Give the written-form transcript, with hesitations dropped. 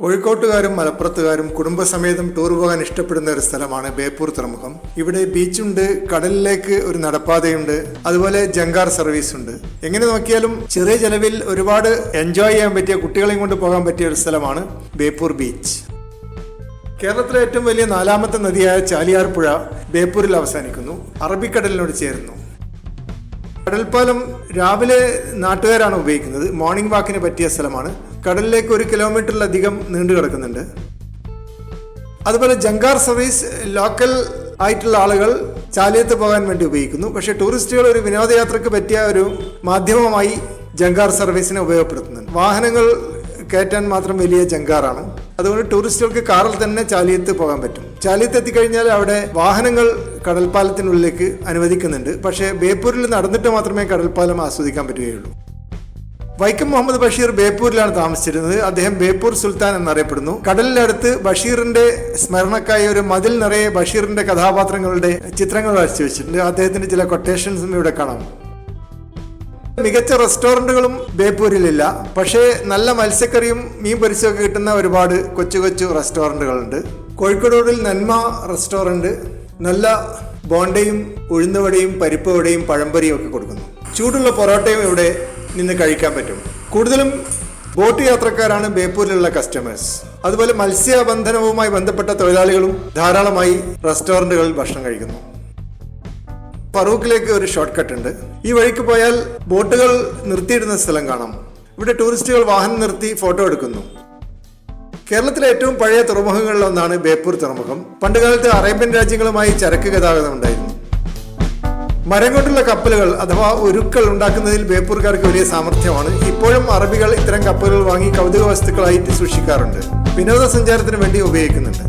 കോഴിക്കോട്ടുകാരും മലപ്പുറത്തുകാരും കുടുംബസമേതം ടൂർ പോകാൻ ഇഷ്ടപ്പെടുന്ന ഒരു സ്ഥലമാണ് ബേപ്പൂർ തുറമുഖം. ഇവിടെ ബീച്ചുണ്ട്, കടലിലേക്ക് ഒരു നടപ്പാതയുണ്ട്, അതുപോലെ ജങ്കാർ സർവീസ് ഉണ്ട്. എങ്ങനെ നോക്കിയാലും ചെറിയ ചെലവിൽ ഒരുപാട് എൻജോയ് ചെയ്യാൻ പറ്റിയ, കുട്ടികളെയും കൊണ്ട് പോകാൻ പറ്റിയ ഒരു സ്ഥലമാണ് ബേപ്പൂർ ബീച്ച്. കേരളത്തിലെ ഏറ്റവും വലിയ 4ാമത്തെ നദിയായ ചാലിയാർ പുഴ ബേപ്പൂരിൽ അവസാനിക്കുന്നു, അറബിക്കടലിനോട് ചേരുന്നു. കടൽപ്പാലം രാവിലെ നാട്ടുകാരാണ് ഉപയോഗിക്കുന്നത്. മോർണിംഗ് വാക്കിന് പറ്റിയ സ്ഥലമാണ്. കടലിലേക്ക് 1 കിലോമീറ്ററിലധികം നീണ്ടു കിടക്കുന്നുണ്ട്. അതുപോലെ ജങ്കാർ സർവീസ് ലോക്കൽ ആയിട്ടുള്ള ആളുകൾ ചാലിയത്ത് പോകാൻ വേണ്ടി ഉപയോഗിക്കുന്നു. പക്ഷേ ടൂറിസ്റ്റുകൾ ഒരു വിനോദയാത്രയ്ക്ക് പറ്റിയ ഒരു മാധ്യമമായി ജങ്കാർ സർവീസിനെ ഉപയോഗപ്പെടുത്തുന്നുണ്ട്. വാഹനങ്ങൾ കയറ്റാൻ മാത്രം വലിയ ജങ്കാറാണ്. അതുകൊണ്ട് ടൂറിസ്റ്റുകൾക്ക് കാറിൽ തന്നെ ചാലിയത്ത് പോകാൻ പറ്റും. ചാലിയത്ത് എത്തിക്കഴിഞ്ഞാൽ അവിടെ വാഹനങ്ങൾ കടൽപ്പാലത്തിനുള്ളിലേക്ക് അനുവദിക്കുന്നുണ്ട്. പക്ഷേ ബേപ്പൂരിൽ നടന്നിട്ട് മാത്രമേ കടൽപ്പാലം ആസ്വദിക്കാൻ പറ്റുകയുള്ളൂ. വൈക്കം മുഹമ്മദ് ബഷീർ ബേപ്പൂരിലാണ് താമസിച്ചിരുന്നത്. അദ്ദേഹം ബേപ്പൂർ സുൽത്താൻ എന്നറിയപ്പെടുന്നു. കടലിനടുത്ത് ബഷീറിന്റെ സ്മരണക്കായി ഒരു മതിൽ നിറയെ ബഷീറിന്റെ കഥാപാത്രങ്ങളുടെ ചിത്രങ്ങൾ വരച്ചു വെച്ചിട്ടുണ്ട്. അദ്ദേഹത്തിന്റെ ചില കൊട്ടേഷൻസും ഇവിടെ കാണാം. മികച്ച റെസ്റ്റോറൻറ്റുകളും ബേപ്പൂരിലില്ല. പക്ഷേ നല്ല മത്സ്യക്കറിയും മീൻ പൊരിച്ചൊക്കെ കിട്ടുന്ന ഒരുപാട് കൊച്ചു കൊച്ചു റെസ്റ്റോറൻറ്റുകളുണ്ട്. കോഴിക്കോട് റോഡിൽ നന്മ റെസ്റ്റോറൻറ്റ് നല്ല ബോണ്ടയും ഉഴുന്നുവടയും പരിപ്പ് വടയും പഴംപൊരിയും ഒക്കെ കൊടുക്കുന്നു. ചൂടുള്ള പൊറോട്ടയും ഇവിടെ നിന്ന് കഴിക്കാൻ പറ്റും. കൂടുതലും ബോട്ട് യാത്രക്കാരാണ് ബേപ്പൂരിലുള്ള കസ്റ്റമേഴ്സ്. അതുപോലെ മത്സ്യബന്ധനവുമായി ബന്ധപ്പെട്ട തൊഴിലാളികളും ധാരാളമായി റെസ്റ്റോറൻറ്റുകളിൽ ഭക്ഷണം കഴിക്കുന്നു. ഫറൂഖിലേക്ക് ഒരു ഷോർട്ട് കട്ട് ഉണ്ട്. ഈ വഴിക്ക് പോയാൽ ബോട്ടുകൾ നിർത്തിയിടുന്ന സ്ഥലം കാണാം. ഇവിടെ ടൂറിസ്റ്റുകൾ വാഹനം നിർത്തി ഫോട്ടോ എടുക്കുന്നു. കേരളത്തിലെ ഏറ്റവും പഴയ തുറമുഖങ്ങളിലൊന്നാണ് ബേപ്പൂർ തുറമുഖം. പണ്ടുകാലത്ത് അറേബ്യൻ രാജ്യങ്ങളുമായി ചരക്ക് ഗതാഗതം ഉണ്ടായിരുന്നു. മരം കൊണ്ടുള്ള കപ്പലുകൾ അഥവാ ഉരുക്കൾ ഉണ്ടാക്കുന്നതിൽ ബേപ്പൂർക്കാർക്ക് വലിയ സാമർഥ്യമാണ്. ഇപ്പോഴും അറബികൾ ഇത്തരം കപ്പലുകൾ വാങ്ങി കൗതുക വസ്തുക്കളായിട്ട് സൂക്ഷിക്കാറുണ്ട്. വിനോദസഞ്ചാരത്തിന് വേണ്ടി ഉപയോഗിക്കുന്നുണ്ട്.